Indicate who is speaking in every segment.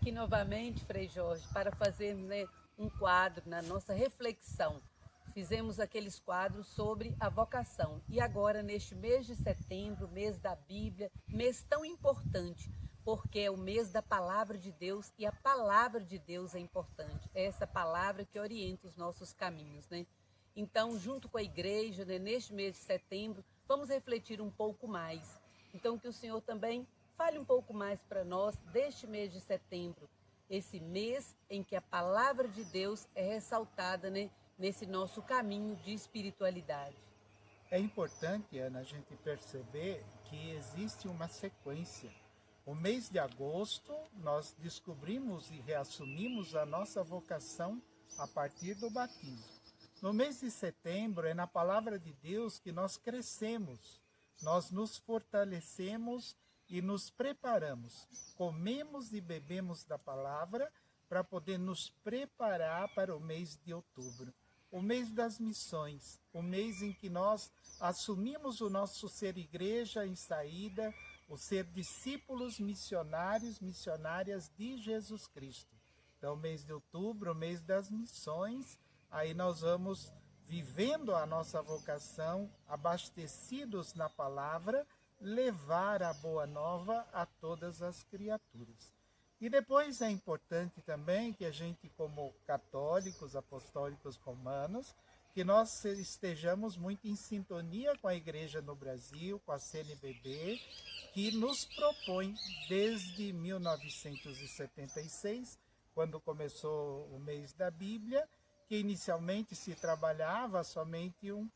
Speaker 1: aqui novamente, Frei Jorge, para fazer, né, um quadro na nossa reflexão. Fizemos aqueles quadros sobre a vocação. E agora, neste mês de setembro, mês da Bíblia, mês tão importante, porque é o mês da palavra de Deus e a palavra de Deus é importante. É essa palavra que orienta os nossos caminhos, né? Então, junto com a igreja, né, neste mês de setembro, vamos refletir um pouco mais. Então, que o Senhor também fale um pouco mais para nós deste mês de setembro, esse mês em que a palavra de Deus é ressaltada, né, nesse nosso caminho de espiritualidade.
Speaker 2: É importante, Ana, a gente perceber que existe uma sequência. O mês de agosto, nós descobrimos e reassumimos a nossa vocação a partir do batismo. No mês de setembro, é na palavra de Deus que nós crescemos, nós nos fortalecemos e nos preparamos. Comemos e bebemos da palavra para poder nos preparar para o mês de outubro. O mês das missões, o mês em que nós assumimos o nosso ser igreja em saída, o ser discípulos missionários, missionárias de Jesus Cristo. Então, o mês de outubro, o mês das missões, aí nós vamos vivendo a nossa vocação, abastecidos na palavra, levar a boa nova a todas as criaturas. E depois é importante também que a gente, como católicos, apostólicos romanos, que nós estejamos muito em sintonia com a Igreja no Brasil, com a CNBB, que nos propõe desde 1976, quando começou o mês da Bíblia, que inicialmente se trabalhava somente um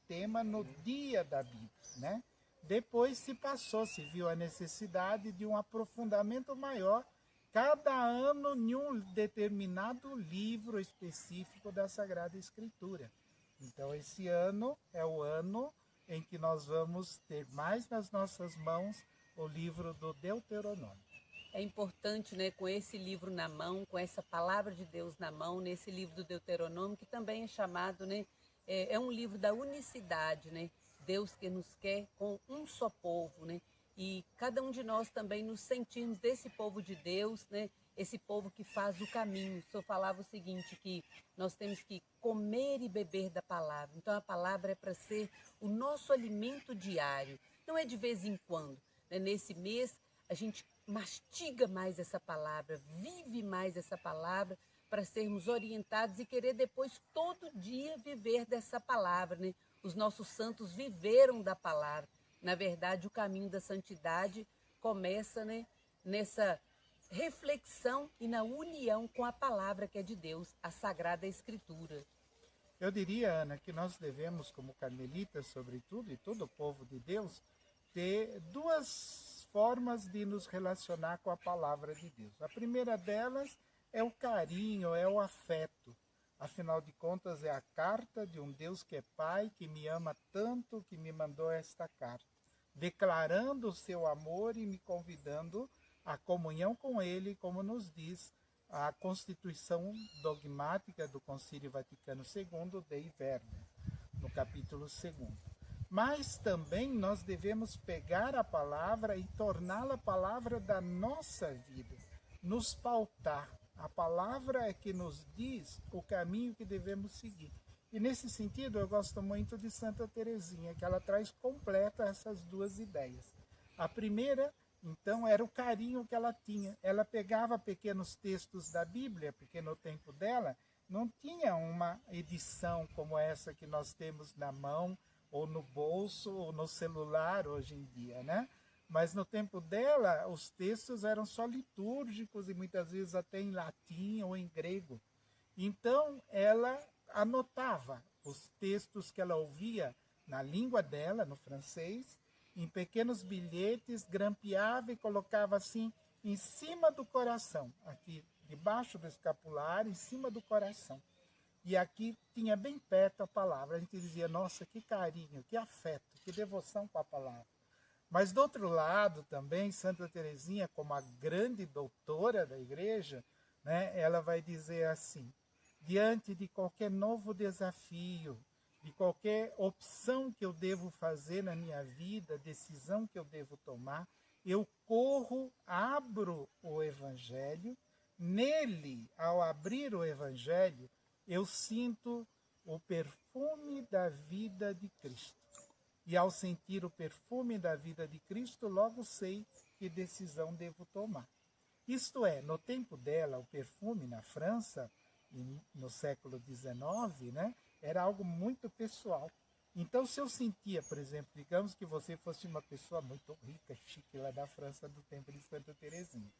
Speaker 2: tema no dia da Bíblia, né? Depois se viu a necessidade de um aprofundamento maior cada ano em um determinado livro específico da Sagrada Escritura. Então, esse ano é o ano em que nós vamos ter mais nas nossas mãos o livro do Deuteronômio.
Speaker 1: É importante, né, com esse livro na mão, com essa palavra de Deus na mão, nesse livro do Deuteronômio, que também é chamado, né, é um livro da unicidade, né? Deus que nos quer com um só povo, né? E cada um de nós também nos sentimos desse povo de Deus, né? Esse povo que faz o caminho. O Senhor falava o seguinte, que nós temos que comer e beber da palavra. Então a palavra é para ser o nosso alimento diário, não é de vez em quando, né? Nesse mês a gente mastiga mais essa palavra, vive mais essa palavra, para sermos orientados e querer depois todo dia viver dessa palavra, né? Os nossos santos viveram da palavra. Na verdade, o caminho da santidade começa, né, nessa reflexão e na união com a palavra que é de Deus, a Sagrada Escritura.
Speaker 2: Eu diria, Ana, que nós devemos, como carmelitas, sobretudo, e todo o povo de Deus, ter duas formas de nos relacionar com a palavra de Deus. A primeira delas é o carinho, é o afeto. Afinal de contas, é a carta de um Deus que é Pai, que me ama tanto, que me mandou esta carta, declarando o seu amor e me convidando à comunhão com Ele, como nos diz a Constituição Dogmática do Concílio Vaticano II, Dei Verbum, no capítulo 2º. Mas também nós devemos pegar a palavra e torná-la palavra da nossa vida, nos pautar. A palavra é que nos diz o caminho que devemos seguir. E nesse sentido eu gosto muito de Santa Teresinha, que ela traz completa essas duas ideias. A primeira, então, era o carinho que ela tinha. Ela pegava pequenos textos da Bíblia, porque no tempo dela não tinha uma edição como essa que nós temos na mão, ou no bolso, ou no celular hoje em dia, né? Mas no tempo dela, os textos eram só litúrgicos e muitas vezes até em latim ou em grego. Então, ela anotava os textos que ela ouvia na língua dela, no francês, em pequenos bilhetes, grampeava e colocava assim em cima do coração, aqui debaixo do escapular, em cima do coração. E aqui tinha bem perto a palavra. A gente dizia, nossa, que carinho, que afeto, que devoção com a palavra. Mas do outro lado também, Santa Teresinha, como a grande doutora da igreja, né, ela vai dizer assim, diante de qualquer novo desafio, de qualquer opção que eu devo fazer na minha vida, decisão que eu devo tomar, eu corro, abro o Evangelho, nele, ao abrir o Evangelho, eu sinto o perfume da vida de Cristo. E ao sentir o perfume da vida de Cristo, logo sei que decisão devo tomar. Isto é, no tempo dela, o perfume na França, no século XIX, né, era algo muito pessoal. Então, se eu sentia, por exemplo, digamos que você fosse uma pessoa muito rica, chique lá da França do tempo de Santa Teresinha.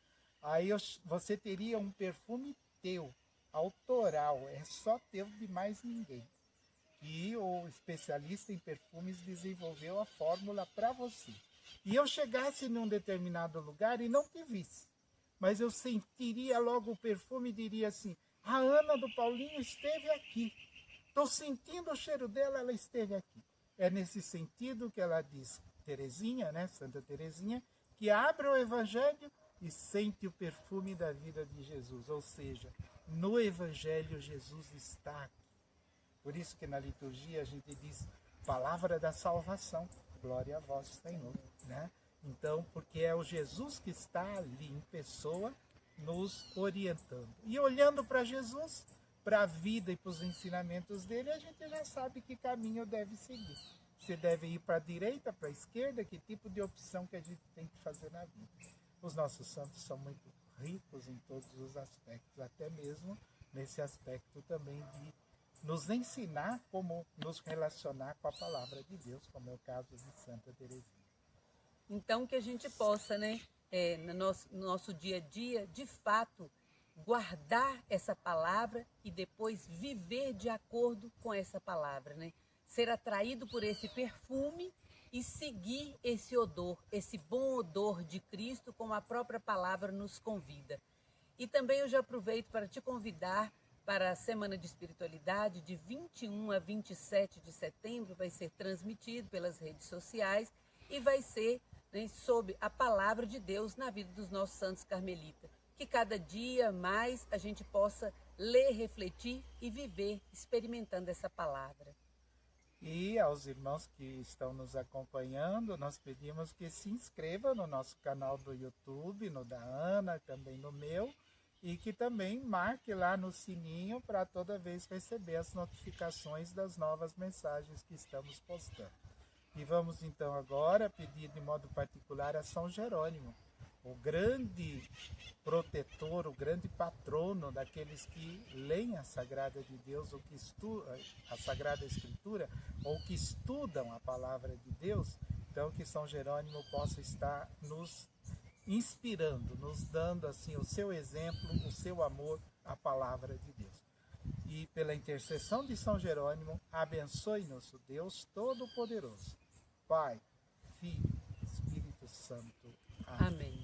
Speaker 2: Aí você teria um perfume teu, autoral, é só teu de mais ninguém. E o especialista em perfumes desenvolveu a fórmula para você. E eu chegasse num determinado lugar e não te visse, mas eu sentiria logo o perfume e diria assim, a Ana do Paulinho esteve aqui. Estou sentindo o cheiro dela, ela esteve aqui. É nesse sentido que ela diz, Teresinha, né, Santa Teresinha, que abre o Evangelho e sente o perfume da vida de Jesus. Ou seja, no Evangelho Jesus está aqui. Por isso que na liturgia a gente diz palavra da salvação, glória a vós, Senhor. Né? Então, porque é o Jesus que está ali em pessoa nos orientando. E olhando para Jesus, para a vida e para os ensinamentos dele, a gente já sabe que caminho deve seguir. Se deve ir para a direita, para a esquerda, que tipo de opção que a gente tem que fazer na vida. Os nossos santos são muito ricos em todos os aspectos, até mesmo nesse aspecto também de nos ensinar como nos relacionar com a palavra de Deus, como é o caso de Santa Teresinha.
Speaker 1: Então, que a gente possa, né, no nosso dia a dia, de fato, guardar essa palavra e depois viver de acordo com essa palavra, né? Ser atraído por esse perfume e seguir esse odor, esse bom odor de Cristo, como a própria palavra nos convida. E também eu já aproveito para te convidar para a Semana de Espiritualidade, de 21 a 27 de setembro, vai ser transmitido pelas redes sociais e vai ser, né, sob a palavra de Deus na vida dos nossos santos carmelitas. Que cada dia mais a gente possa ler, refletir e viver experimentando essa palavra.
Speaker 2: E aos irmãos que estão nos acompanhando, nós pedimos que se inscrevam no nosso canal do YouTube, no da Ana, também no meu, e que também marque lá no sininho para toda vez receber as notificações das novas mensagens que estamos postando. E vamos então agora pedir de modo particular a São Jerônimo, o grande protetor, o grande patrono daqueles que leem a Sagrada de Deus, ou que estudam a Sagrada Escritura, ou que estudam a Palavra de Deus. Então que São Jerônimo possa estar nos inspirando, nos dando assim o seu exemplo, o seu amor à Palavra de Deus. E pela intercessão de São Jerônimo, abençoe-nos o Deus Todo-Poderoso, Pai, Filho, Espírito Santo. Amém.
Speaker 1: Amém.